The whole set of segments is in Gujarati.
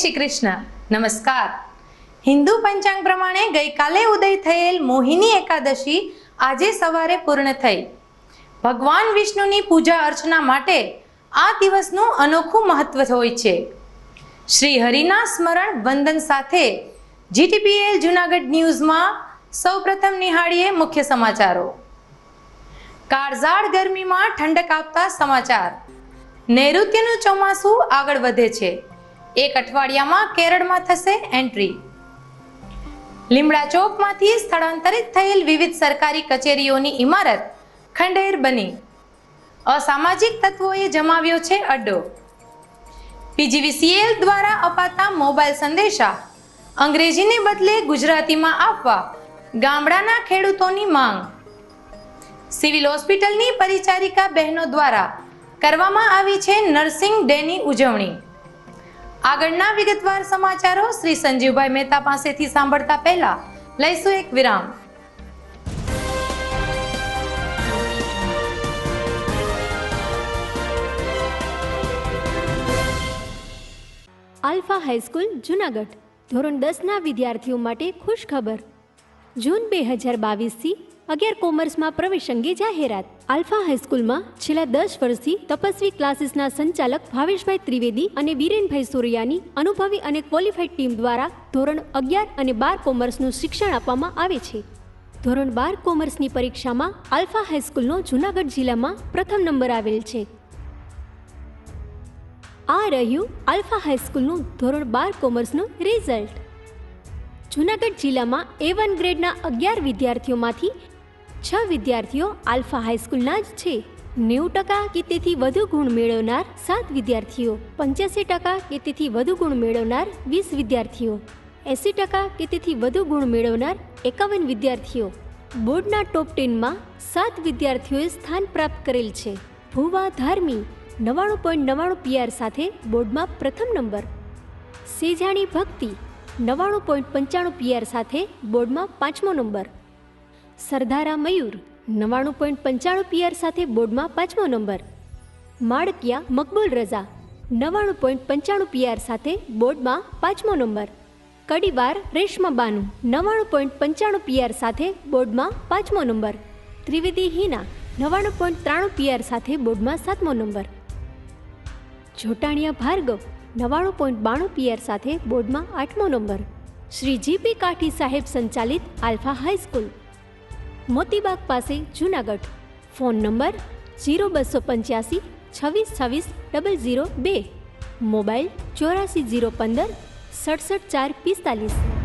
શ્રી કૃષ્ણ. નમસ્કાર. હિન્દુ પંચાંગ પ્રમાણે ગઈકાલે ઉદય થયેલ મોહિની એકાદશી આજે સવારે પૂર્ણ થઈ. ભગવાન વિષ્ણુની પૂજા અર્ચના માટે આ દિવસનું અનોખું મહત્વ હોય છે. શ્રી હરિના સ્મરણ વંદન સાથે GTPL જુનાગઢ ન્યૂઝમાં સૌપ્રથમ નિહાળીએ મુખ્ય સમાચારો. કાળઝાળ ગરમીમાં ઠંડક આપતા સમાચાર. નૈઋત્યનું ચોમાસું આગળ વધે છે. એક અઠવાડિયામાં કેરળમાં થશે એન્ટ્રી. લીમડા ચોકમાંથી સ્થળાંતરિત થયેલ વિવિધ સરકારી કચેરીઓની ઇમારત ખંડેર બની. અસામાજિક તત્વોએ જમાવ્યો છે અડ્ડો. PGVCL દ્વારા અપાતા મોબાઈલ સંદેશા અંગ્રેજીને બદલે ગુજરાતીમાં આપવા ગામડાના ખેડૂતોની માંગ. સિવિલ હોસ્પિટલની પરિચારિકા બહેનો દ્વારા કરવામાં આવી છે નર્સિંગ ડેની ઉજવણી. આગળના વિગતવાર સમાચારો શ્રી સંજીવભાઈ મહેતા પાસેથી સાંભળતા પહેલા લઈશું એક વિરામ. આલ્ફા હાઈસ્કૂલ જુનાગઢ ધોરણ 10ના વિદ્યાર્થીઓ માટે ખુશ ખબર. જૂન 2022થી 11 કોમર્સમાં પ્રવેશ અંગે જાહેરાત. આલ્ફા હાઈસ્કૂલમાં છેલ્લા 10 વર્ષથી તપસ્વી ક્લાસીસના સંચાલક ભાવેશભાઈ ત્રિવેદી અને વિરેનભાઈ સોરૈયાની અનુભવી અને ક્વોલિફાઈડ ટીમ દ્વારા ધોરણ 11 અને 12 કોમર્સનું શિક્ષણ આપવામાં આવે છે. ધોરણ 12 કોમર્સની પરીક્ષામાં આલ્ફા હાઈસ્કૂલનો જુનાગઢ જિલ્લામાં પ્રથમ નંબર આવેલ છે. આ રહ્યું આલ્ફા હાઈસ્કૂલનું ધોરણ 12 કોમર્સનું રિઝલ્ટ. જુનાગઢ જિલ્લામાં A1 ગ્રેડના 11 વિદ્યાર્થીઓમાંથી 6 વિદ્યાર્થીઓ આલ્ફા હાઈસ્કૂલના જ છે. 90% કે તેથી વધુ ગુણ મેળવનાર 7 વિદ્યાર્થીઓ, 85% કે તેથી વધુ ગુણ મેળવનાર 20 વિદ્યાર્થીઓ, 80% કે તેથી વધુ ગુણ મેળવનાર 51 વિદ્યાર્થીઓ. બોર્ડના ટોપ 10માં 7 વિદ્યાર્થીઓએ સ્થાન પ્રાપ્ત કરેલ છે. ભુવા ધાર્મી 99.99 PR સાથે બોર્ડમાં પ્રથમ નંબર. સેજાણી ભક્તિ 99.95 PR સાથે બોર્ડમાં 5મો નંબર. સરદારા મયુર 99.95 PR સાથે બોર્ડમાં 5મો નંબર. માળકિયા મકબૂલ રઝા 99.95 PR સાથે બોર્ડમાં 5મો નંબર. કડીવાર રેશમા બાનુ 99.95 PR સાથે બોર્ડમાં 5મો નંબર. ત્રિવેદી હિના 99.93 PR સાથે બોર્ડમાં 7મો નંબર. જોટાણીયા ભાર્ગવ 99.92 PR સાથે બોર્ડમાં 8મો નંબર. શ્રી GP કાઠી સાહેબ સંચાલિત આલ્ફા હાઈસ્કૂલ, મોતીબાગ પાસે જુનાગઢ. Phone number 0285 26 26 002. મોબાઈલ 84 015 67 4 45.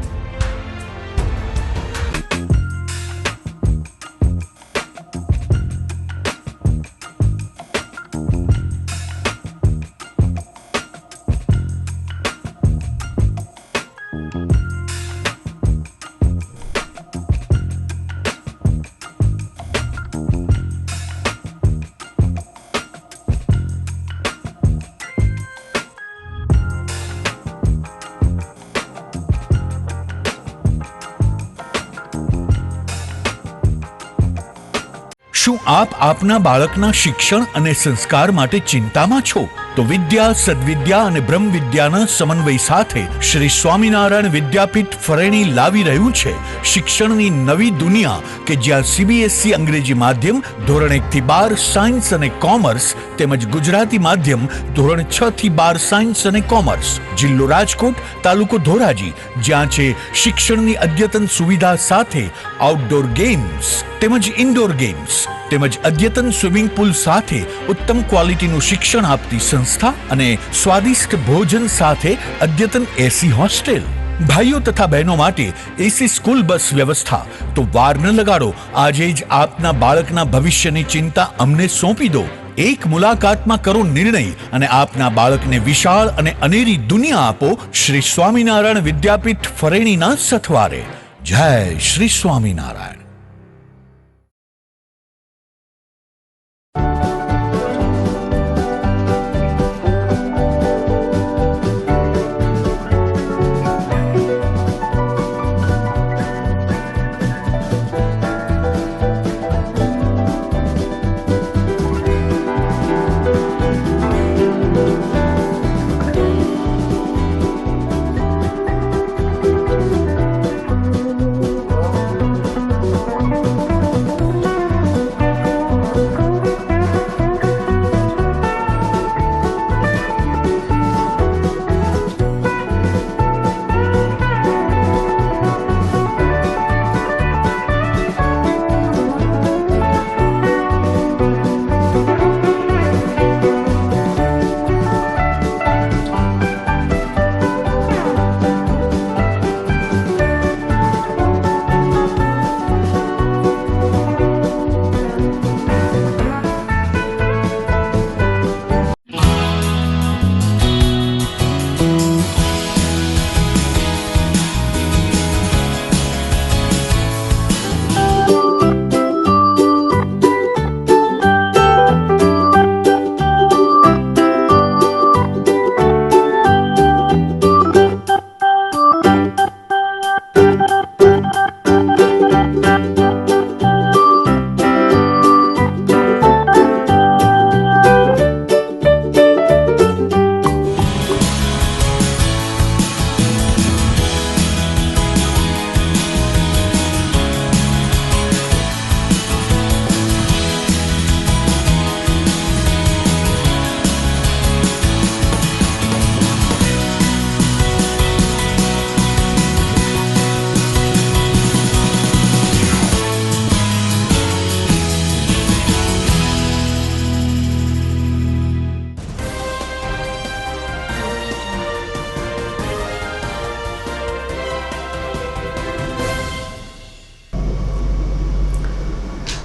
શું આપ આપના બાળકના શિક્ષણ અને સંસ્કાર માટે ચિંતામાં છો? તો વિદ્યા, સદવિદ્યા અને બ્રહ્મ વિદ્યાના સમન્વય સાથે શ્રી સ્વામિનારાયણ વિદ્યાપીઠ ફરેણી લાવી રહ્યું છે શિક્ષણની નવી દુનિયા કે જ્યાં CBSE અંગ્રેજી માધ્યમ ધોરણ 1 થી 12 સાયન્સ અને કોમર્સ તેમજ ગુજરાતી માધ્યમ ધોરણ 6 થી 12 સાયન્સ અને કોમર્સ. જિલ્લો રાજકોટ, તાલુકો ધોરાજી, જ્યાં છે શિક્ષણની અદ્યતન સુવિધા સાથે આઉટડોર ગેમ્સ તેમજ ઇન્ડોર ગેમ્સ તેમજ અદ્યતન સ્વિમિંગ પુલ સાથે ઉત્તમ ક્વોલિટીનું શિક્ષણ આપતી સંસ્થા અને સ્વાદિષ્ટ ભોજન સાથે અદ્યતન AC હોસ્ટેલ. ભાઈઓ તથા બહેનો માટે AC સ્કૂલ બસ વ્યવસ્થા. તો વાર ન લગાડો, આજે જ આપના બાળકના ભવિષ્યની ચિંતા અમને સોંપી દો. એક મુલાકાતમાં કરો નિર્ણય અને આપના બાળકને વિશાળ અને અનેરી દુનિયા આપો શ્રી સ્વામિનારાયણ વિદ્યાપીઠ ફરેણીના સથવારે. જય શ્રી સ્વામિનારાયણ.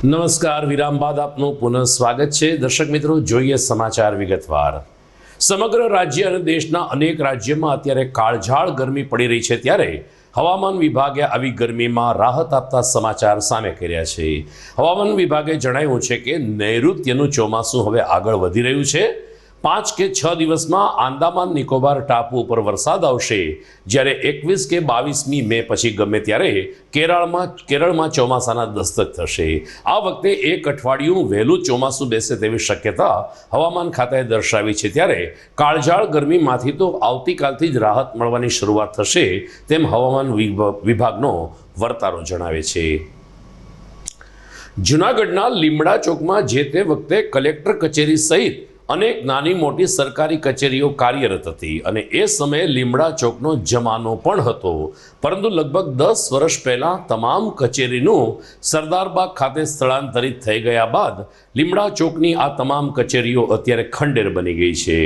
નમસ્કાર, વિરામ બાદ આપનું પુનઃ સ્વાગત છે. દર્શક મિત્રો, જોઈએ સમાચાર વિગતવાર. સમગ્ર રાજ્ય અને દેશના અનેક રાજ્યોમાં અત્યારે કાળઝાળ ગરમી પડી રહી છે, ત્યારે હવામાન વિભાગે આવી ગરમીમાં રાહત આપતા સમાચાર સામે કર્યા છે. હવામાન વિભાગે જણાવ્યું છે કે નૈઋત્યનું ચોમાસું હવે આગળ વધી રહ્યું છે. 5 કે 6 દિવસમાં આંદામાન નિકોબાર ટાપુ ઉપર વરસાદ આવશે, જ્યારે 21 કે 22મી મે પછી ગમે ત્યારે કેરળમાં ચોમાસાના દસ્તક થશે. આ વખતે એક અઠવાડિયું વહેલું ચોમાસું બેસે તેવી શક્યતા હવામાન ખાતાએ દર્શાવી છે, ત્યારે કાળઝાળ ગરમીમાંથી તો આવતીકાલથી જ રાહત મળવાની શરૂઆત થશે તેમ હવામાન વિભાગનો વર્તારો જણાવે છે. જૂનાગઢના લીમડા ચોકમાં જે તે વખતે કલેક્ટર કચેરી સહિત અનેક નાની મોટી સરકારી કચેરીઓ કાર્યરત હતી અને એ સમયે લીમડા ચોકનો જમાનો પણ હતો, પરંતુ લગભગ 10 વર્ષ પહેલાં તમામ કચેરીનું સરદારબાગ ખાતે સ્થળાંતરિત થઈ ગયા બાદ લીમડા ચોકની આ તમામ કચેરીઓ અત્યારે ખંડેર બની ગઈ છે.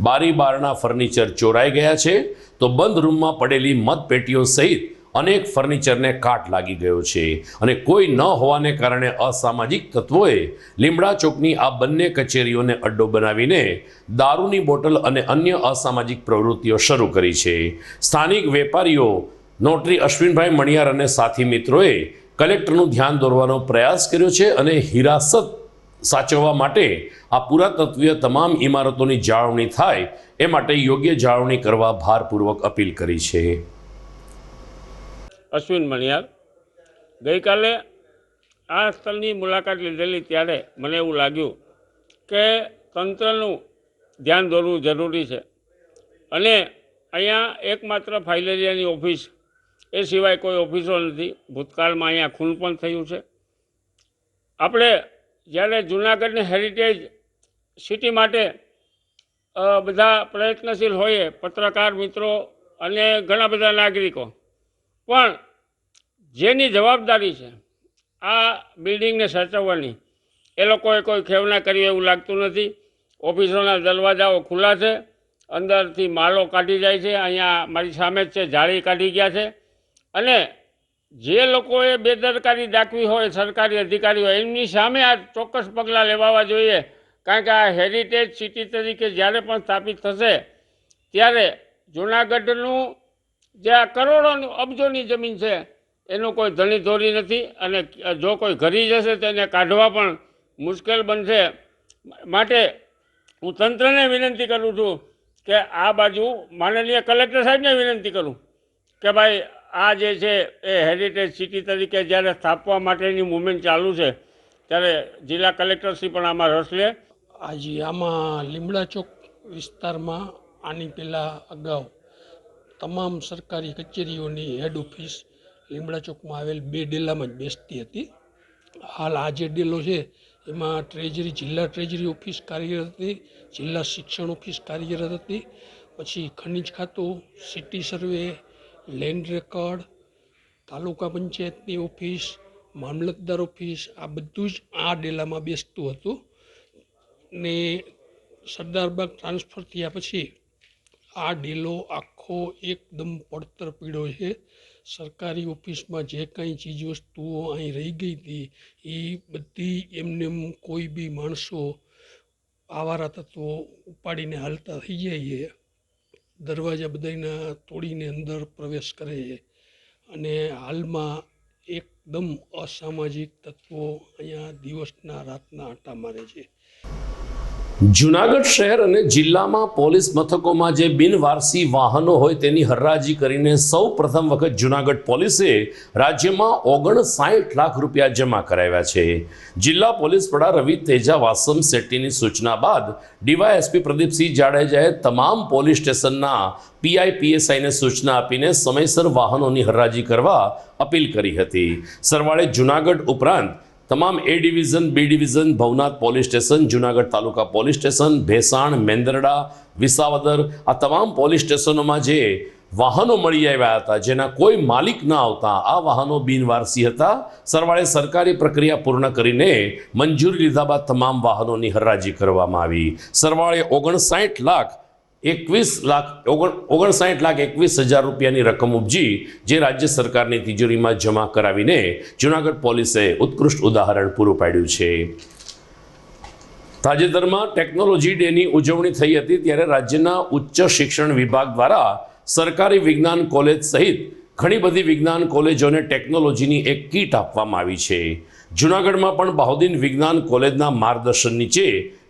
બારી બારણા ફર્નિચર ચોરાઈ ગયા છે, તો બંધ રૂમમાં પડેલી મતપેટીઓ સહિત અનેક ફર્નિચરને કાટ લાગી ગયો છે અને કોઈ ન હોવાને કારણે અસામાજિક તત્વોએ લીમડા ચોકની આ બંને કચેરીઓને અડ્ડો બનાવીને દારૂની બોટલ અને અન્ય અસામાજિક પ્રવૃત્તિઓ શરૂ કરી છે. સ્થાનિક વેપારીઓ નોટરી અશ્વિનભાઈ મણિયાર અને સાથી મિત્રોએ કલેક્ટરનું ધ્યાન દોરવાનો પ્રયાસ કર્યો છે અને હિરાસત સાચવવા માટે આ પુરાતત્વીય તમામ ઇમારતોની જાળવણી થાય એ માટે યોગ્ય જાળવણી કરવા ભારપૂર્વક અપીલ કરી છે. અશ્વિન મણિયાર. ગઈકાલે આ સ્થળની મુલાકાત લીધેલી ત્યારે મને એવું લાગ્યું કે તંત્રનું ધ્યાન દોરવું જરૂરી છે અને અહીંયા એકમાત્ર ફાઇલેરિયાની ઓફિસ એ સિવાય કોઈ ઓફિસો નથી. ભૂતકાળમાં અહીંયા ખૂન પણ થયું છે. આપણે જ્યારે જૂનાગઢને હેરિટેજ સિટી માટે બધા પ્રયત્નશીલ હોઈએ, પત્રકાર મિત્રો અને ઘણા બધા નાગરિકો, પણ જેની જવાબદારી છે આ બિલ્ડિંગને સાચવવાની, એ લોકોએ કોઈ ખેવના કરી એવું લાગતું નથી. ઓફિસોના દરવાજાઓ ખુલ્લા છે, અંદરથી માલો કાઢી જાય છે. અહીંયા મારી સામે જ છે, જાળી કાઢી ગયા છે. અને જે લોકોએ બેદરકારી દાખવી હોય, સરકારી અધિકારીઓ, એમની સામે આ ચોક્કસ પગલાં લેવા જોઈએ. કારણ કે આ હેરિટેજ સિટી તરીકે જ્યારે પણ સ્થાપિત થશે ત્યારે જૂનાગઢનું જે આ કરોડોની અબજોની જમીન છે એનું કોઈ ધણી ધોરી નથી અને જો કોઈ ઘરી જશે તેને કાઢવા પણ મુશ્કેલ બનશે. માટે હું તંત્રને વિનંતી કરું છું કે આ બાજુ માનનીય કલેક્ટર સાહેબને વિનંતી કરું કે ભાઈ આ જે છે એ હેરિટેજ સિટી તરીકે જ્યારે સ્થાપવા માટેની મુવમેન્ટ ચાલુ છે ત્યારે જિલ્લા કલેક્ટરશ્રી પણ આમાં રસ લે. આજે આમાં લીમડા ચોક વિસ્તારમાં આની પહેલાં અગાઉ તમામ સરકારી કચેરીઓની હેડ ઓફિસ લીમડા ચોકમાં આવેલ 2 ડેલામાં જ બેસતી હતી. હાલ આ જે ડેલો છે એમાં ટ્રેજરી, જિલ્લા ટ્રેજરી ઓફિસ કાર્યરત હતી, જિલ્લા શિક્ષણ ઓફિસ કાર્યરત હતી, પછી ખનિજ ખાતું, સિટી સર્વે, લેન્ડ રેકોર્ડ, તાલુકા પંચાયતની ઓફિસ, મામલતદાર ઓફિસ, આ બધું જ આ ડેલામાં બેસતું હતું. ને સરદારબાગ ટ્રાન્સફર થયા પછી આ ડેલો આખો એકદમ પડતર પીડ્યો છે. સરકારી ઓફિસમાં જે કાંઈ ચીજવસ્તુઓ અહીં રહી ગઈ હતી એ બધી એમને કોઈ બી માણસો આવારા તત્વો ઉપાડીને હાલતા થઈ જાય છે. દરવાજા બધાના તોડીને અંદર પ્રવેશ કરે છે અને હાલમાં એકદમ અસામાજિક તત્વો અહીંયા દિવસના રાતના આંટા મારે છે. જૂનાગઢ શહેર અને જિલ્લામાં પોલીસ મથકોમાં જે બિનવારસી વાહનો હોય તેની હરાજી કરીને સૌ પ્રથમ વખત જૂનાગઢ પોલીસે રાજ્યમાં 59 લાખ રૂપિયા જમા કરાવ્યા છે. જિલ્લા પોલીસ વડા રવિ તેજા વાસમ શેટ્ટીની સૂચના બાદ ડીવાયએસપી પ્રદીપસિંહ જાડેજાએ તમામ પોલીસ સ્ટેશનના પીઆઈ પીએસઆઈને સૂચના આપીને સમયસર વાહનોની હરાજી કરવા અપીલ કરી હતી. સરવાળે જૂનાગઢ ઉપરાંત તમામ A division, B division, Bhavnath police station, Junagadh taluka police station, Bhesan, Mendarda, Visavadar, આ તમામ પોલીસ સ્ટેશનોમાં જે વાહનો મળી આવ્યા હતા જેના કોઈ માલિક ન આવતા આ વાહનો બિનવારસી હતા. સરવાળે સરકારી પ્રક્રિયા પૂર્ણ કરીને મંજૂરી લીધા બાદ તમામ વાહનોની હરાજી કરવામાં આવી. સરવાળે 59 લાખ ₹59,21,000 રૂપિયાની રકમ ઉપજી, જે રાજ્ય સરકારની તિજોરીમાં જમા કરાવીને જૂનાગઢ પોલીસે ઉત્કૃષ્ટ ઉદાહરણ પૂરું પાડ્યું છે. તાજેતરમાં ટેકનોલોજી ડેની ઉજવણી થઈ હતી, ત્યારે રાજ્યના ઉચ્ચ શિક્ષણ વિભાગ દ્વારા સરકારી વિજ્ઞાન કોલેજ સહિત ઘણી બધી વિજ્ઞાન કોલેજોને ટેકનોલોજીની એક કીટ આપવામાં આવી છે. જૂનાગઢમાં પણ બહાઉદ્દીન વિજ્ઞાન કોલેજના માર્ગદર્શન નીચે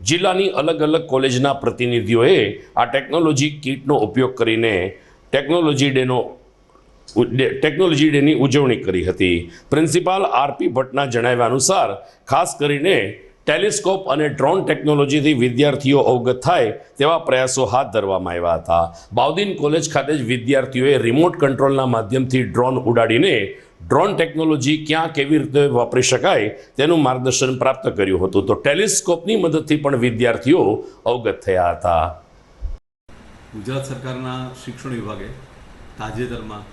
જિલ્લાની અલગ અલગ કોલેજના પ્રતિનિધિઓએ આ ટેકનોલોજી કીટનો ઉપયોગ કરીને ટેકનોલોજી ડેની ઉજવણી કરી હતી. પ્રિન્સિપાલ આરપી ભટ્ટના જણાવ્યા અનુસાર ખાસ કરીને ટેલિસ્કોપ અને ડ્રોન ટેકનોલોજીથી વિદ્યાર્થીઓ અવગત થાય તેવા પ્રયાસો હાથ ધરવામાં આવ્યા હતા. બહાઉદ્દીન કોલેજ ખાતે જ વિદ્યાર્થીઓએ રિમોટ કંટ્રોલના માધ્યમથી ડ્રોન ઉડાડીને ડ્રોન ટેકનોલોજી ક્યાં કેવી રીતે વાપરી શકાય તેનું માર્ગદર્શન પ્રાપ્ત કર્યું હતું. તો ટેલિસ્કોપની મદદથી પણ વિદ્યાર્થીઓ અવગત થયા હતા. ગુજરાત સરકારના શિક્ષણ વિભાગે તાજેતરમાં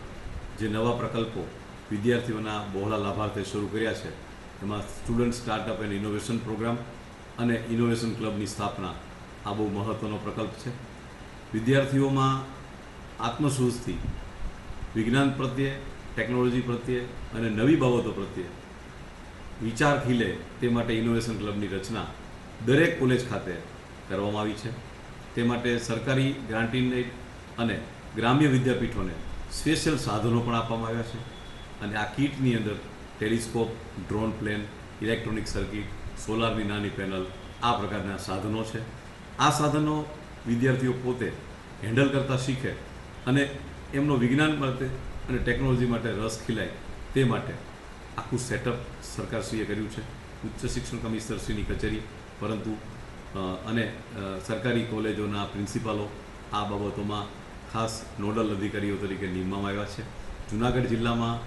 જે નવા પ્રકલ્પો વિદ્યાર્થીઓના બહોળા લાભાર્થે શરૂ કર્યા છે, એમાં student startup and innovation program અને ઇનોવેશન ક્લબની સ્થાપના આ બહુ મહત્ત્વનો પ્રકલ્પ છે. વિદ્યાર્થીઓમાં આત્મસુઝથી વિજ્ઞાન પ્રત્યે, ટેકનોલોજી પ્રત્યે અને નવી બાબતો પ્રત્યે વિચાર ખીલે તે માટે ઇનોવેશન ક્લબની રચના દરેક કોલેજ ખાતે કરવામાં આવી છે. તે માટે સરકારી ગ્રાન્ટીન અને ગ્રામ્ય વિદ્યાપીઠોને સ્પેશિયલ સાધનો પણ આપવામાં આવ્યા છે. અને આ કીટની અંદર telescope, drone plane, electronic circuit, સોલારની નાની પેનલ, આ પ્રકારના સાધનો છે. આ સાધનો વિદ્યાર્થીઓ પોતે હેન્ડલ કરતા શીખે અને એમનો વિજ્ઞાન માટે અને ટેકનોલોજી માટે રસ ખીલાય તે માટે આખું સેટઅપ સરકારશ્રીએ કર્યું છે. ઉચ્ચ શિક્ષણ કમિશનરશ્રીની કચેરી પરંતુ અને સરકારી કોલેજોના પ્રિન્સિપાલો આ બાબતોમાં ખાસ નોડલ અધિકારીઓ તરીકે નિમવામાં આવ્યા છે. જૂનાગઢ જિલ્લામાં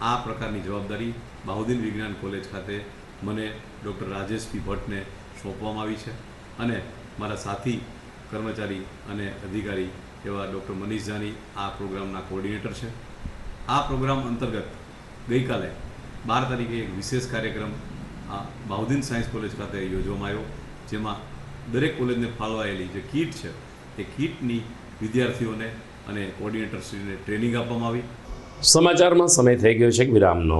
આ પ્રકારની જવાબદારી બહાઉદ્દીન વિજ્ઞાન કોલેજ ખાતે મને ડૉક્ટર રાજેશ પી ભટ્ટને સોંપવામાં આવી છે અને મારા સાથી કર્મચારી અને અધિકારી એવા ડૉક્ટર મનીષ જાની આ પ્રોગ્રામના કોઓર્ડિનેટર છે. આ પ્રોગ્રામ અંતર્ગત ગઈકાલે 12 તારીખે એક વિશેષ કાર્યક્રમ બહાઉદ્દીન સાયન્સ કોલેજ ખાતે યોજવામાં આવ્યો, જેમાં દરેક કોલેજને ફાળવાયેલી જે કીટ છે એ કીટની વિદ્યાર્થીઓને અને કોઓર્ડિનેટરશ્રીને ટ્રેનિંગ આપવામાં આવી. સમાચારમાં સમય થઈ ગયો છે વિરામનો.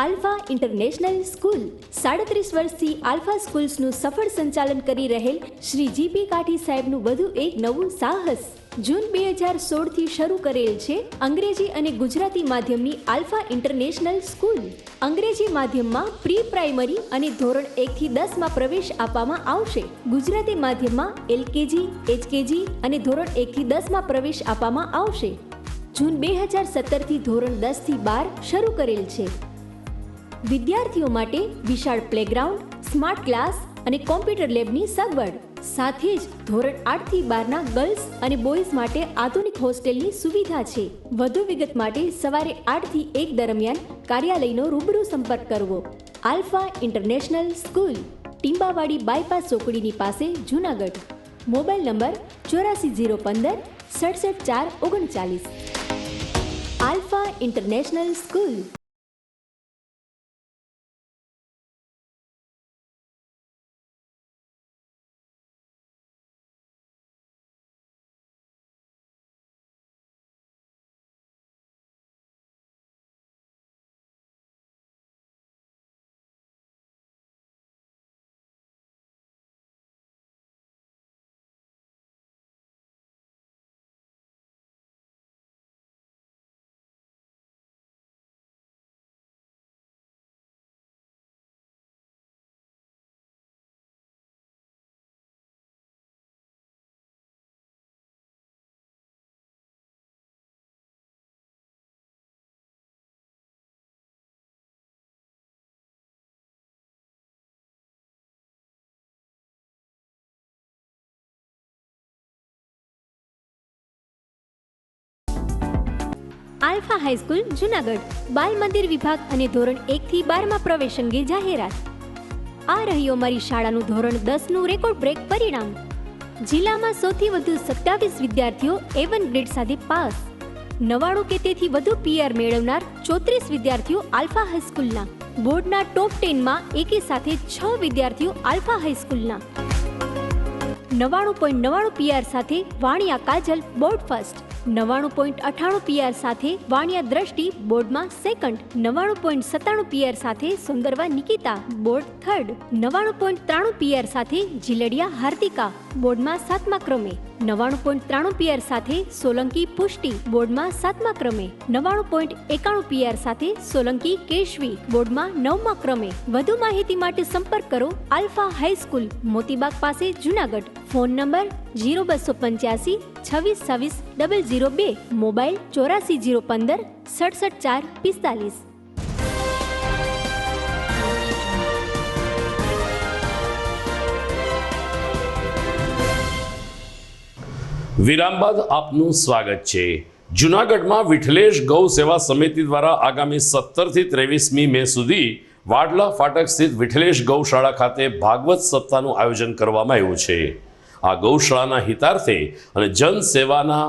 આલ્ફા ઇન્ટરનેશનલ સ્કૂલ 37 વર્ષથી આલ્ફા સ્કૂલ્સનું સફળ સંચાલન કરી રહેલ શ્રી જીપી કાઠી સાહેબનું વધુ એક નવું સાહસ. જૂન 2016થી શરૂ કરેલ છે અંગ્રેજી અને ગુજરાતી માધ્યમની આલ્ફા ઇન્ટરનેશનલ સ્કૂલ. અંગ્રેજી માધ્યમમાં પ્રી પ્રાઇમરી અને ધોરણ 1 થી 10 માં પ્રવેશ આપવામાં આવશે. ગુજરાતી માધ્યમમાં LKG, HKG અને ધોરણ 1 થી 10 માં પ્રવેશ આપવામાં આવશે. જૂન 2017થી ધોરણ 10 થી 12 શરૂ કરેલ છે. વિદ્યાર્થીઓ માટે વિશાળ પ્લેગ્રાઉન્ડ, સ્માર્ટ ક્લાસ અને કોમ્પ્યુટર લેબની સગવડ, સાથે જ ધોરણ 8 થી 12ના ગર્લ્સ અને બોયઝ માટે આધુનિક હોસ્ટેલની સુવિધા છે. વધુ વિગત માટે સવારે 8 થી 1 દરમિયાન કાર્યાલયનો રૂબરૂ સંપર્ક કરવો. આલ્ફા ઇન્ટરનેશનલ સ્કૂલ, ટીંબાવાડી બાયપાસ ચોકડીની પાસે, Junagadh. Mobile number 84 015 67 4 39. Alpha international school. Alpha high school Junagadh બાલ મંદિર વિભાગ અને ધોરણ 1 થી 12 માં પ્રવેશ અંગે જાહેરાત. આ રહ્યું અમારી શાળાનું ધોરણ 10 નું રેકોર્ડ બ્રેક પરિણામ. જિલ્લામાં સૌથી વધુ 27 વિદ્યાર્થીઓ A1 ગ્રેડ સાથે પાસ. 99 કે તેથી વધુ PR મેળવનાર 34 વિદ્યાર્થીઓ આલ્ફા હાઈસ્કૂલના. બોર્ડના ટોપ 10 માં એકી સાથે 6 વિદ્યાર્થીઓ આલ્ફા હાઈસ્કૂલના. 99.99 PR સાથે વાણિયા કાજલ બોર્ડ ફર્સ્ટ. 99.98 PR સાથે વાણિયા દ્રષ્ટિ બોર્ડમાં સેકન્ડ. 99.97 PR સાથે Sundarva Nikita board third. 99.93 PR સાથે જીલડિયા હાર્દિકા બોર્ડમાં 7મા ક્રમે. 99.93 PR સાથે સોલંકી પુષ્ટિ બોર્ડમાં 7મા ક્રમે. 99.91 PR સાથે સોલંકી કેશવી બોર્ડમાં 9મા ક્રમે. વધુ માહિતી માટે સંપર્ક કરો આલ્ફા હાઈસ્કૂલ મોતીબાગ પાસે જુનાગઢ. Phone number 0285 26 26 002. મોબાઈલ 84 015 67 4 45. વિરામ બાદ આપનું સ્વાગત છે. જૂનાગઢમાં વિઠ્ઠલેશ ગૌ સેવા સમિતિ દ્વારા આગામી 17 થી 23મી મે સુધી વાડલા ફાટક સ્થિત વિઠ્ઠલેશ ગૌશાળા ખાતે ભાગવત સપ્તાહનું આયોજન કરવામાં આવ્યું છે. આ ગૌશાળાના હિતાર્થે અને જન સેવાના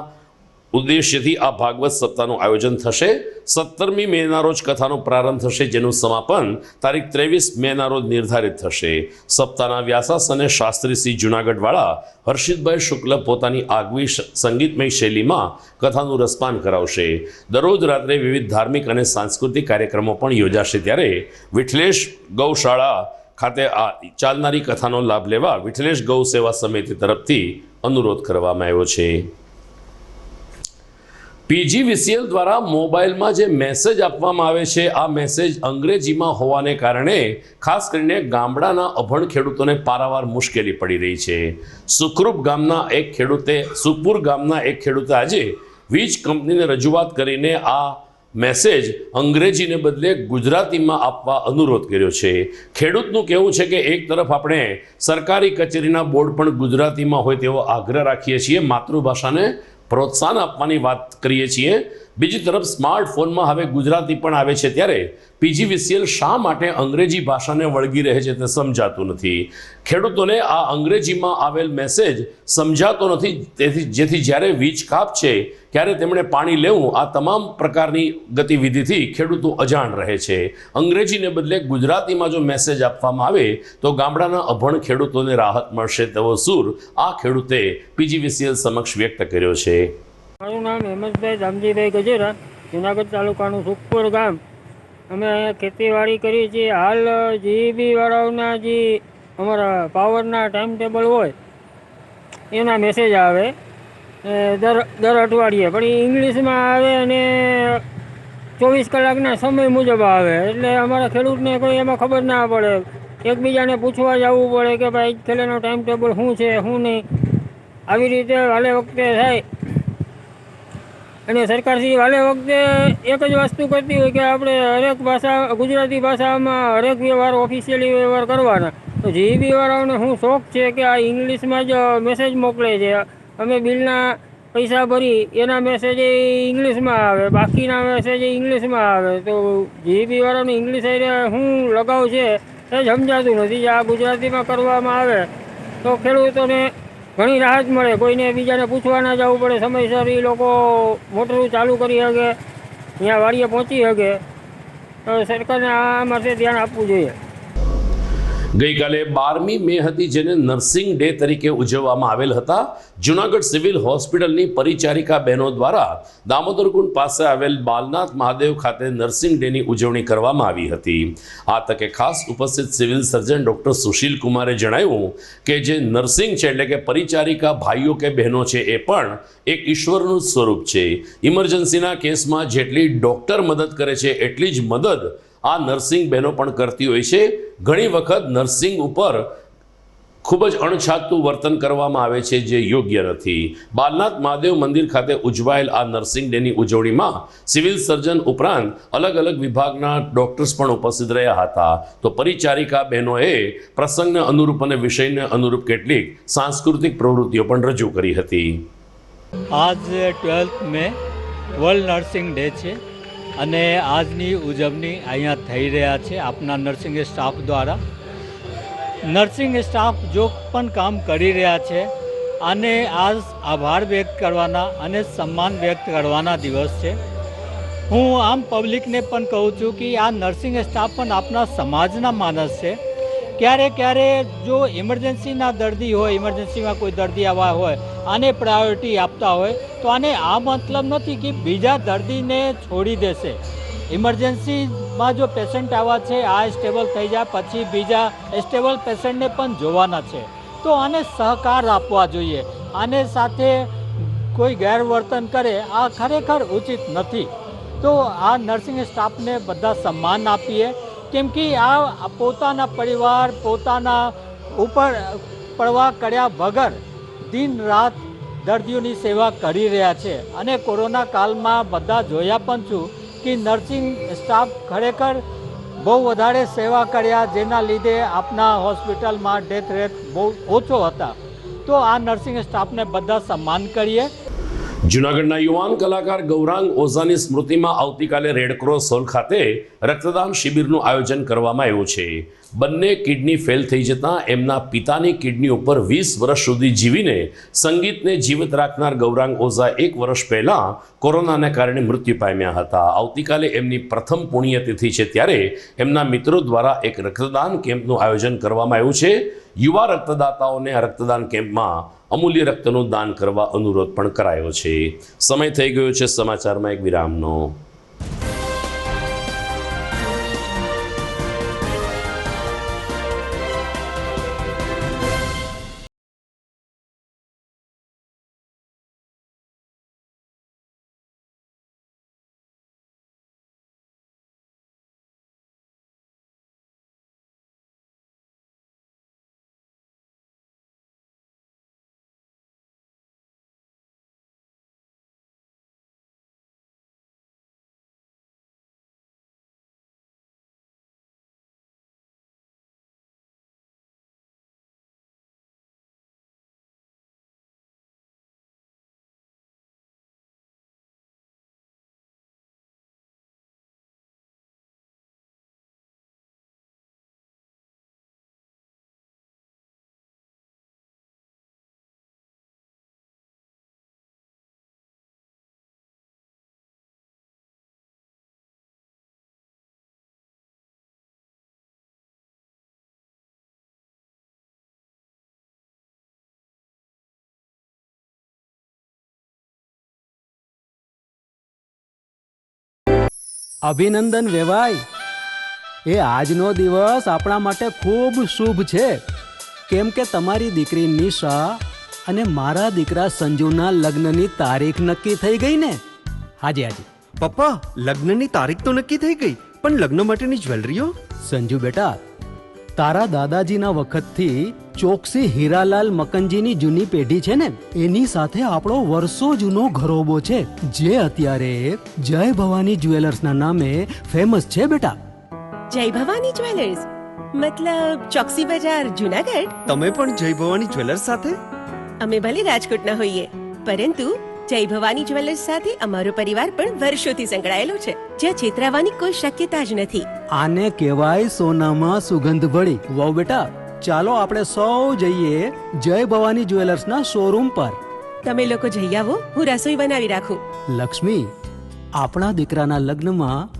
ઉદ્દેશ્યથી આ ભાગવત સપ્તાહનું આયોજન થશે. 17મી મેના રોજ કથાનો પ્રારંભ થશે, જેનું સમાપન તારીખ 23 મેના રોજ નિર્ધારિત થશે. સપ્તાહના વ્યાસાસને શાસ્ત્રી શ્રી જુનાગઢવાળા હર્ષિતભાઈ શુક્લ પોતાની આગવી સંગીતમય શૈલીમાં કથાનું રસપાન કરાવશે. દરરોજ રાત્રે વિવિધ ધાર્મિક અને સાંસ્કૃતિક કાર્યક્રમો પણ યોજાશે. ત્યારે વિઠ્ઠલેશ ગૌશાળા ખાતે આ ચાલનારી કથાનો લાભ લેવા વિઠ્ઠલેશ ગૌ સેવા સમિતિ તરફથી અનુરોધ કરવામાં આવ્યો છે. PGVCL દ્વારા મોબાઈલમાં જે મેસેજ આપવામાં આવે છે, આ મેસેજ અંગ્રેજીમાં હોવાને કારણે ખાસ કરીને ગામડાના અભણ ખેડૂતોને પારાવાર મુશ્કેલી પડી રહી છે. સુપુર ગામના એક ખેડૂતે આજે વીજ કંપનીને રજૂઆત કરીને આ મેસેજ અંગ્રેજીને બદલે ગુજરાતીમાં આપવા અનુરોધ કર્યો છે. ખેડૂતનું કહેવું છે કે એક તરફ આપણે સરકારી કચેરીના બોર્ડ પણ ગુજરાતીમાં હોય તેવો આગ્રહ રાખીએ છીએ, માતૃભાષાને પ્રોત્સાહન આપવાની વાત કરીએ છીએ. બીજી તરફ સ્માર્ટફોનમાં હવે ગુજરાતી પણ આવે છે. ત્યારે PGVCL શા માટે અંગ્રેજી ભાષાને વળગી રહે છે તે સમજાતું નથી. ખેડૂતોને આ અંગ્રેજીમાં આવેલ મેસેજ સમજાતો નથી, જેથી જ્યારે વીજ કાપ છે ત્યારે તેમણે પાણી લેવું, આ તમામ પ્રકારની ગતિવિધિથી ખેડૂતો અજાણ રહે છે. અંગ્રેજીને બદલે ગુજરાતીમાં જો મેસેજ આપવામાં આવે તો ગામડાના અભણ ખેડૂતોને રાહત મળશે તેવો સૂર આ ખેડૂતે PGVCL સમક્ષ વ્યક્ત કર્યો છે. મારું નામ હેમંતભાઈ દામજીભાઈ ગજેરા, જુનાગઢ તાલુકાનું સુખપુર ગામ. અમે અહીંયા ખેતીવાડી કરીએ છીએ. હાલ GEB વાળાઓના જે અમારા પાવરના ટાઈમ ટેબલ હોય એના મેસેજ આવે દર અઠવાડિયે, પણ એ ઇંગ્લિશમાં આવે અને 24 કલાકના સમય મુજબ આવે. એટલે અમારા ખેડૂતને કોઈ એમાં ખબર ના પડે. એકબીજાને પૂછવા જવું પડે કે ભાઈ ખેલેનો ટાઈમ ટેબલ શું છે શું નહીં. આવી રીતે હાલે વખતે થાય. અને સરકારશ્રી હાલે વખતે એક જ વસ્તુ કરતી હોય કે આપણે હરેક ભાષા, ગુજરાતી ભાષામાં હરેક વ્યવહાર ઓફિશિયલી વ્યવહાર કરવાના. તો GEB વાળાઓને શું શોખ છે કે આ ઇંગ્લિશમાં જ મેસેજ મોકલે છે. અમે બિલના પૈસા ભરી એના મેસેજ ઇંગ્લિશમાં આવે, બાકીના મેસેજ ઇંગ્લિશમાં આવે. તો GEB વાળાનું ઇંગ્લિશ શું લગાવ છે એ સમજાતું નથી. આ ગુજરાતીમાં કરવામાં આવે તો ખેડૂતોને ઘણી રાહત મળે. કોઈને બીજાને પૂછવા ના જવું પડે. સમયસર એ લોકો મોટરું ચાલુ કરી શકે, અહીંયા વાડીએ પહોંચી શકે. તો સરકારને આ માટે ધ્યાન આપવું જોઈએ. ગઈકાલે 12મી મે હતી, જેને નર્સિંગ ડે તરીકે ઉજવવામાં આવેલ હતા. જૂનાગઢ સિવિલ હોસ્પિટલની પરિચારિકા બહેનો દ્વારા દામોદરકુંડ પાસે આવેલ બાલનાથ મહાદેવ ખાતે નર્સિંગ ડેની ઉજવણી કરવામાં આવી હતી. આ તકે ખાસ ઉપસ્થિત સિવિલ સર્જન ડૉક્ટર સુશીલ કુમારે જણાવ્યું કે જે નર્સિંગ છે એટલે કે પરિચારિકા ભાઈઓ કે બહેનો છે એ પણ એક ઈશ્વરનું સ્વરૂપ છે. ઇમરજન્સીના કેસમાં જેટલી ડૉક્ટર મદદ કરે છે એટલી જ મદદ આ નર્સિંગ બહેનો પણ કરતી હોય છે. ઘણી વખત નર્સિંગ ઉપર ખૂબ જ અણછાતું વર્તન કરવામાં આવે છે, જે યોગ્ય નથી. બાલનાથ મહાદેવ મંદિર ખાતે ઉજવાયેલ આ નર્સિંગ ડેની ઉજવણીમાં સિવિલ સર્જન ઉપરાંત અલગ અલગ વિભાગના ડૉક્ટર્સ પણ ઉપસ્થિત રહ્યા હતા. તો પરિચારિકા બહેનોએ પ્રસંગને અનુરૂપ અને વિષયને અનુરૂપ કેટલીક સાંસ્કૃતિક પ્રવૃત્તિઓ પણ રજૂ કરી હતી. आज 12 में વર્લ્ડ નર્સિંગ ડે છે અને આજની ઉજવણી અહીંયા થઈ રહ્યા છે આપના નર્સિંગ સ્ટાફ દ્વારા. નર્સિંગ સ્ટાફ જો પણ કામ કરી રહ્યા છે અને આજ આભાર વ્યક્ત કરવાના અને સન્માન વ્યક્ત કરવાના દિવસ છે. હું આમ પબ્લિકને પણ કહું છું કે આ નર્સિંગ સ્ટાફ પણ આપણા સમાજના માણસ છે. ક્યારે જો ઇમરજન્સીના દર્દી હોય, ઇમરજન્સીમાં કોઈ દર્દી આવ્યા હોય, આને પ્રાયોરિટી આપતા હોય તો આને આ મતલબ નથી કે બીજા દર્દીને છોડી દેશે. ઇમરજન્સીમાં જો પેશન્ટ આવ્યા છે, આ સ્ટેબલ થઈ જાય પછી બીજા સ્ટેબલ પેશન્ટને પણ જોવાના છે. તો આને સહકાર આપવા જોઈએ. આને સાથે કોઈ ગેરવર્તન કરે આ ખરેખર ઉચિત નથી. તો આ નર્સિંગ સ્ટાફને બધા સન્માન આપીએ, કેમ કે આ પોતાના પરિવાર પોતાના ઉપર પરવા કર્યા વગર દિન રાત દર્દીઓની સેવા કરી રહ્યા છે. અને કોરોના કાળમાં બધા જોયા પણ છું કે નર્સિંગ સ્ટાફ ખરેખર બહુ વધારે સેવા કર્યા, જેના લીધે આપણા હોસ્પિટલમાં ડેથ રેટ બહુ ઓછો હતા. તો આ નર્સિંગ સ્ટાફને બધા સન્માન કરીએ. જૂનાગઢના યુવાન કલાકાર ગૌરાંગ ઓઝાની સ્મૃતિમાં આવતીકાલે રેડક્રોસ હોલ ખાતે રક્તદાન શિબિરનું આયોજન કરવામાં આવ્યું છે. બંને કિડની ફેલ થઈ જતાં એમના પિતાની કિડની ઉપર 20 વર્ષ સુધી જીવીને સંગીતને જીવિત રાખનાર ગૌરાંગ ઓઝા 1 વર્ષ પહેલાં કોરોનાને કારણે મૃત્યુ પામ્યા હતા. આવતીકાલે એમની પ્રથમ પુણ્યતિથિ છે, ત્યારે એમના મિત્રો દ્વારા એક રક્તદાન કેમ્પનું આયોજન કરવામાં આવ્યું છે. યુવા રક્તદાતાઓને આ રક્તદાન કેમ્પમાં અમૂલ્ય રક્તનું દાન કરવા અનુરોધ પણ કરાયો છે. સમય થઈ ગયો છે સમાચારમાં એક વિરામનો. અભિનંદન વેવાય. એ આજનો દિવસ આપણા માટે ખૂબ શુભ છે, કેમ કે તમારી દીકરી નિશા અને મારા દીકરા સંજુના લગ્નની તારીખ નક્કી થઈ ગઈ ને. હાજી હાજી પપ્પા, લગ્નની તારીખ તો નક્કી થઈ ગઈ, પણ લગ્ન માટેની જ્વેલરીઓ? સંજુ બેટા, તારા દાદાજીના વખતથી ચોકસી હીરાલાલ મકનજીની જૂની પેઢી છે ને, એની સાથે આપણો વર્ષો જૂનો ઘરોબો છે, જે અત્યારે જય ભવાની જ્વેલર્સના નામે ફેમસ છે બેટા. જય ભવાની જ્વેલર્સ મતલબ ચોકસી બજાર, જુનાગઢ? તમે પણ જય ભવાની જ્વેલર્સ સાથે? અમે ભલે રાજકોટના હોઈએ, પરંતુ જય ભવાની જ્વેલર્સ સાથે અમારો પરિવાર પણ વર્ષોથી સંકળાયેલો છે, જ્યાં છેતરાવાની કોઈ શક્યતા જ નથી. આને કહેવાય સોનામાં સુગંધ ભળી. વાવ બેટા, ચાલો આપણે સૌ જઈએ જય ભવાની જ્વેલર્સના શોરૂમ પર. તમે લોકો જઈ આવો, હું રસોઈ બનાવી રાખું. લક્ષ્મી, આપણા દીકરાના લગ્નમાં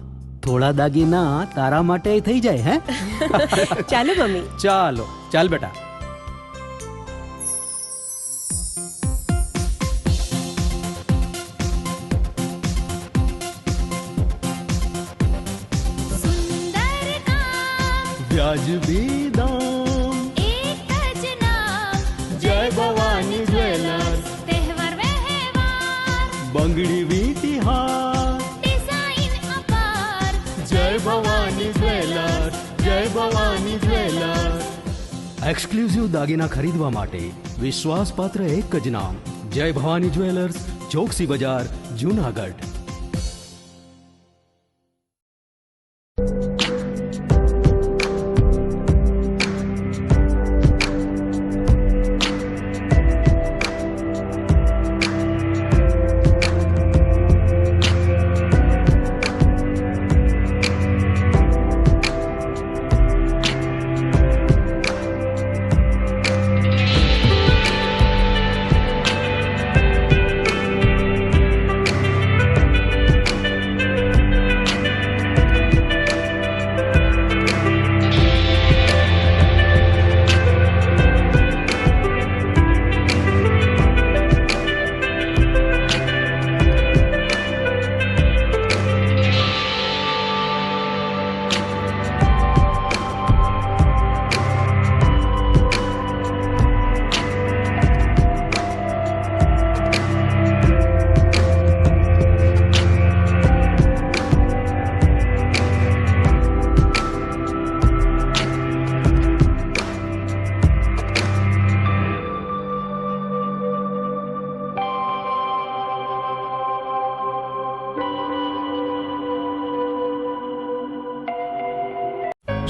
થોડા દાગીના તારા માટે થઈ જાય. હે ચાલો મમ્મી. ચાલો ચાલ બેટા. વ્યાજબી દામ, એક જ નામ, જય ભવાની જ્વેલર્સ. તહેવાર વ્યવહાર, બંગડી વીટી હાર, ડિઝાઇન અપાર, જય ભવાની જ્વેલર્સ, જય ભવાની જ્વેલર્સ. એક્સક્લુઝિવ દાગીના ખરીદવા માટે વિશ્વાસપાત્ર એક જ નામ, જય ભવાની જ્વેલર્સ, ચોકસી બજાર, જૂનાગઢ.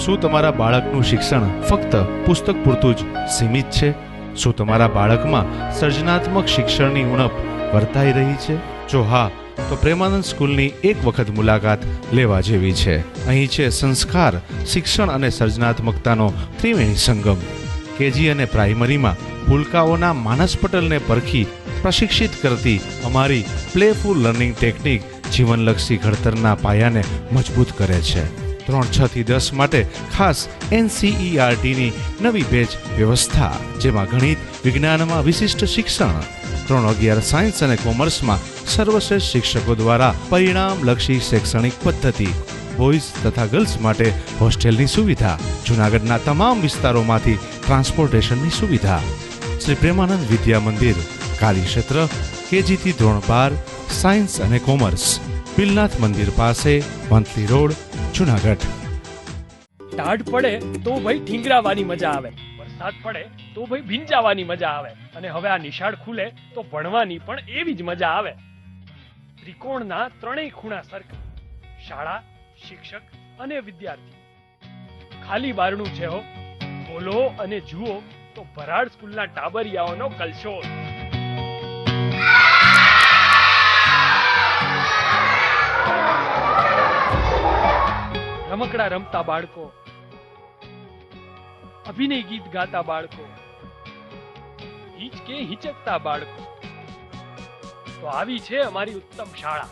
શું તમારા બાળકનું શિક્ષણ ફક્ત પુસ્તક પૂરતું જ સીમિત છે? શું તમારા બાળકમાં સર્જનાત્મક શિક્ષણની ઉણપ વર્તાઈ રહી છે? જો હા, તો પ્રેમાનંદ સ્કૂલની એક વખત મુલાકાત લેવા જેવી છે. અહીં છે સંસ્કાર, શિક્ષણ અને સર્જનાત્મકતાનો ત્રિવેણી સંગમ. કેજી અને પ્રાઇમરીમાં ભૂલકાઓના માનસ પટલને પરખી પ્રશિક્ષિત કરતી અમારી પ્લેફુલ લર્નિંગ ટેકનિક જીવનલક્ષી ઘડતરના પાયાને મજબૂત કરે છે. 3-6 થી 10 માટે ખાસ NCERTની નવી બેચ વ્યવસ્થા, જેમાં ગણિત વિજ્ઞાનમાં વિશિષ્ટ શિક્ષણ, 3-11 સાયન્સ અને કોમર્સમાં સર્વશ્રેષ્ઠ શિક્ષકો દ્વારા પરિણામલક્ષી શૈક્ષણિક પદ્ધતિ, બોયઝ તથા ગર્લ્સ માટે હોસ્ટેલની સુવિધા, જૂનાગઢના તમામ વિસ્તારોમાંથી ટ્રાન્સપોર્ટેશનની સુવિધા. શ્રી પ્રેમાનંદ વિદ્યા મંદિર, કાર્યક્ષેત્ર KG થી ધોરણ 12 સાયન્સ અને કોમર્સ, પિલનાથ મંદિર પાસે, વંથલી રોડ, જૂનાગઢ. ટાઢ પડે તો ભાઈ ઠીંગરાવાની મજા આવે, વરસાદ પડે તો ભાઈ ભીંજાવાની મજા આવે, અને હવે આ નિશાળ ખુલે તો ભણવાની પણ એવી જ મજા આવે. ત્રિકોણના ત્રણેય ખૂણા સરખા, શાળા, શિક્ષક અને વિદ્યાર્થી. ખાલી બારણું છે હો, ખોલો અને જુઓ તો ભરાડ સ્કૂલના ટાબરિયાઓનો કલશોલ. રમકડા રમતા બાળકો, અભિનય ગીત ગાતા બાળકો, હિચકે હિચકતા બાળકો. તો આવી છે અમારી ઉત્તમ શાળા,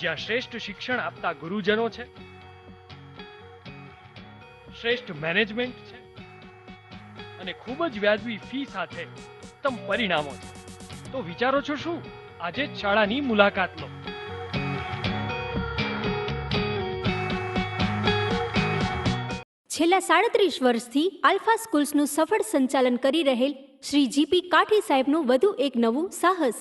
જ્યાં શ્રેષ્ઠ શિક્ષણ આપતા ગુરુજનો છે, શ્રેષ્ઠ મેનેજમેન્ટ છે અને ખૂબ જ વ્યાજબી ફી સાથે ઉત્તમ પરિણામો છે. તો વિચારો છો શું? આજે જ શાળાની મુલાકાત લો. છેલ્લા 37 વર્ષથી આલ્ફા સ્કૂલ્સનું સફળ સંચાલન કરી રહેલ શ્રી GP કાઠી સાહેબનું વધુ એક નવું સાહસ.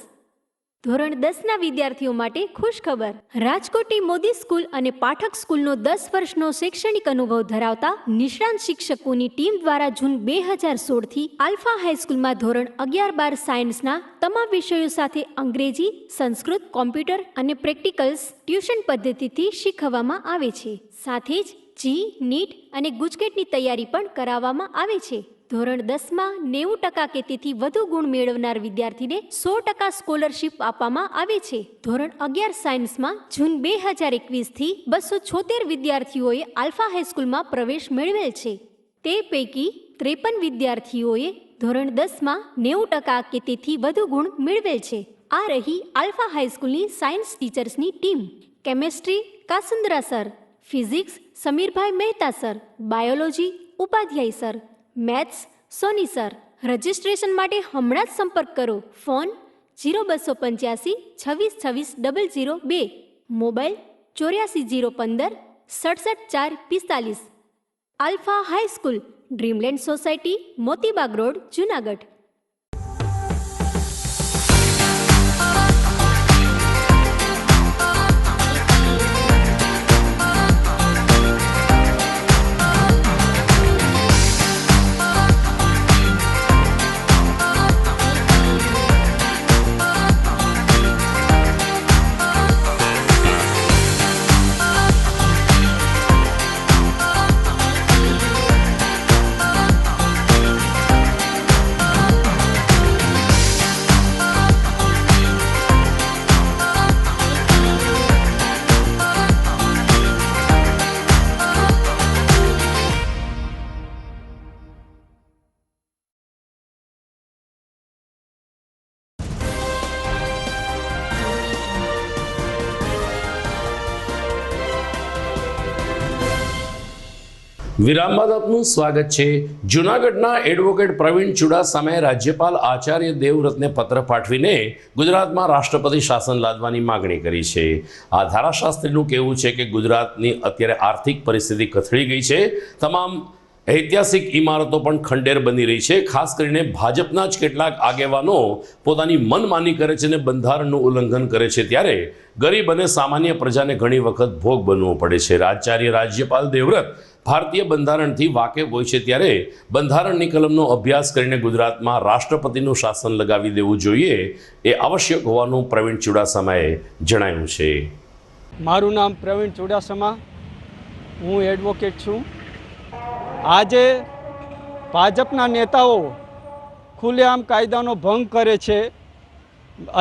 ધોરણ 10ના વિદ્યાર્થીઓ માટે ખુશ ખબર. રાજકોટની મોદી સ્કૂલ અને પાઠક સ્કૂલનો 10 વર્ષનો શૈક્ષણિક અનુભવ ધરાવતા નિષ્ણાંત શિક્ષકોની ટીમ દ્વારા જૂન 2016થી આલ્ફા હાઈસ્કૂલમાં ધોરણ 11-12 સાયન્સના તમામ વિષયો સાથે અંગ્રેજી, સંસ્કૃત, કોમ્પ્યુટર અને પ્રેક્ટિકલ્સ ટ્યુશન પદ્ધતિથી શીખવવામાં આવે છે. સાથે જ જી, નીટ અને ગુજકેટની તૈયારી પણ કરાવવામાં આવે છે. ધોરણ 10માં 90% કે તેથી વધુ ગુણ મેળવનાર વિદ્યાર્થીને 100% સ્કોલરશીપ આપવામાં આવે છે. ધોરણ 11 સાયન્સમાં જૂન 2021થી 276 વિદ્યાર્થીઓએ આલ્ફા હાઈસ્કૂલમાં પ્રવેશ મેળવેલ છે. તે પૈકી 53 વિદ્યાર્થીઓએ ધોરણ 10માં 90% કે તેથી વધુ ગુણ મેળવેલ છે. આ રહી આલ્ફા હાઈસ્કૂલની સાયન્સ ટીચર્સની ટીમ. Chemistry Kasundra sir, physics Samirbhai Mehta sir, biology Upadhyay sir, maths Soni sir. Registration માટે હમણાં જ સંપર્ક કરો. Phone 0285 26 26 002, mobile 84 015 67 4 45. Alpha high school, Dreamland society, Motibag road, Junagadh. વિરામ બાદ આપનું સ્વાગત છે. જૂનાગઢના એડવોકેટ પ્રવીણ ચુડાસમાએ રાજ્યપાલ આચાર્ય દેવવ્રતને પત્ર પાઠવીને ગુજરાતમાં રાષ્ટ્રપતિ શાસન લાદવાની માગણી કરી છે. આ ધારાશાસ્ત્રીનું કહેવું છે કે ગુજરાતની અત્યારે આર્થિક પરિસ્થિતિ કથળી ગઈ છે. તમામ ઐતિહાસિક ઇમારતો પણ ખંડેર બની રહી છે. ખાસ કરીને ભાજપના જ કેટલાક આગેવાનો પોતાની મનમાની કરે છે અને બંધારણનું ઉલ્લંઘન કરે છે, ત્યારે ગરીબ અને સામાન્ય પ્રજાને ઘણી વખત ભોગ બનવો પડે છે. રાજ્યપાલ દેવવ્રત ભારતીય બંધારણથી વાકેફ હોય છે, ત્યારે બંધારણની કલમનો અભ્યાસ કરીને ગુજરાતમાં રાષ્ટ્રપતિનું શાસન લગાવી દેવું જોઈએ એ આવશ્યક હોવાનું પ્રવીણ ચુડાસમાએ જણાવ્યું છે. મારું નામ પ્રવીણ ચુડાસમા, હું એડવોકેટ છું. આજે ભાજપના નેતાઓ ખુલ્લેઆમ કાયદાનો ભંગ કરે છે,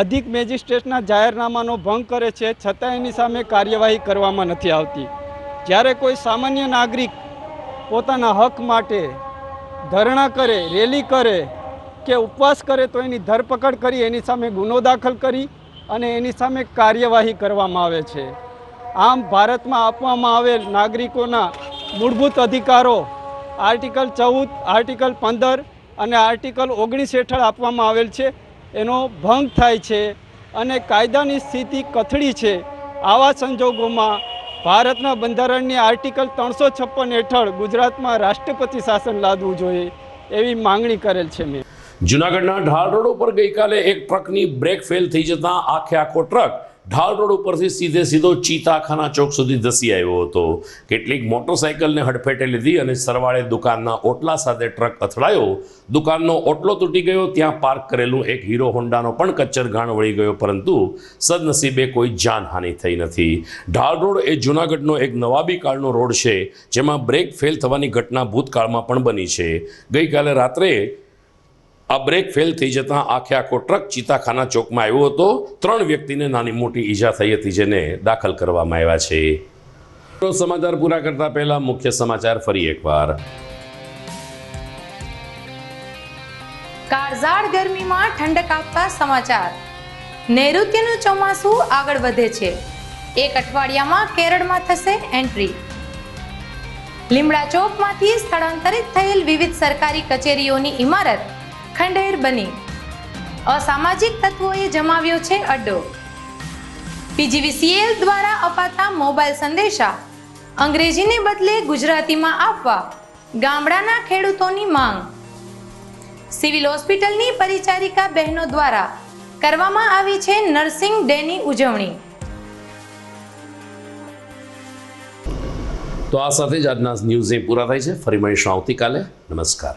અધિક મેજિસ્ટ્રેટના જાહેરનામાનો ભંગ કરે છે, છતાં એની સામે કાર્યવાહી કરવામાં નથી આવતી. જ્યારે કોઈ સામાન્ય નાગરિક પોતાના હક માટે ધરણા કરે, રેલી કરે કે ઉપવાસ કરે તો એની ધરપકડ કરી એની સામે ગુનો દાખલ કરી અને એની સામે કાર્યવાહી કરવામાં આવે છે. આમ ભારતમાં આપવામાં આવેલ નાગરિકોના મૂળભૂત અધિકારો આર્ટિકલ 14, આર્ટિકલ 15 અને આર્ટિકલ 19 હેઠળ આપવામાં આવેલ છે એનો ભંગ થાય છે અને કાયદાની સ્થિતિ કથળી છે. આવા સંજોગોમાં ભારતના બંધારણની આર્ટિકલ 356 હેઠળ ગુજરાતમાં રાષ્ટ્રપતિ શાસન લાદવું જોઈએ એવી માંગણી કરેલ છે. મેં જૂનાગઢના ઢાલ રોડ ઉપર ગઈકાલે એક ટ્રકની બ્રેક ફેલ થઈ જતાં આખો ટ્રક ઢાલ રોડ ઉપરથી સીધો ચીતાખાના ચોક સુધી ધસી આવ્યો હતો. કેટલીક મોટરસાયકલને હડફેટે લીધી અને સરવાળે દુકાનના ઓટલા સાથે ટ્રક અથડાયો. દુકાનનો ઓટલો તૂટી ગયો. ત્યાં પાર્ક કરેલું એક હીરો હોન્ડાનો પણ કચ્ચર ઘાણ વળી ગયો, પરંતુ સદનસીબે કોઈ જાનહાનિ થઈ નથી. ઢાલ રોડ એ જૂનાગઢનો એક નવાબી કાળનો રોડ છે, જેમાં બ્રેક ફેલ થવાની ઘટના ભૂતકાળમાં પણ બની છે. ગઈકાલે રાત્રે આ બ્રેક ફેલ થઈ જતાં આખો ટ્રક ચીતાખાના ચોકમાં આવ્યો હતો. 3 વ્યક્તિને નાની મોટી ઈજા થઈ હતી, જેને દાખલ કરવામાં આવ્યા છે. સમાચાર પૂરા કરતા પહેલા મુખ્ય સમાચાર ફરી એકવાર. કાળઝાળ ગરમીમાં ઠંડક આપતા સમાચાર. નૈઋત્યનું ચોમાસું આગળ વધે છે. 1 અઠવાડિયામાં કેરળમાં થશે એન્ટ્રી. લીમડા ચોકમાંથી સ્થળાંતરિત થયેલ વિવિધ સરકારી કચેરીઓની ઇમારત ખંડેર બની. અસામાજિક તત્વોએ જમાવ્યો છે અડ્ડો. PGVCL દ્વારા અપાતા મોબાઈલ સંદેશા અંગ્રેજીને બદલે ગુજરાતીમાં આપવા ગામડાના ખેડૂતોની માંગ. સિવિલ હોસ્પિટલની પરિચારિકા બહેનો દ્વારા કરવામાં આવી છે નર્સિંગ ડેની ઉજવણી. તો આ સાથે જ આજના ન્યૂઝ પૂરા થાય છે. ફરી મળીશું આવતીકાલે. નમસ્કાર.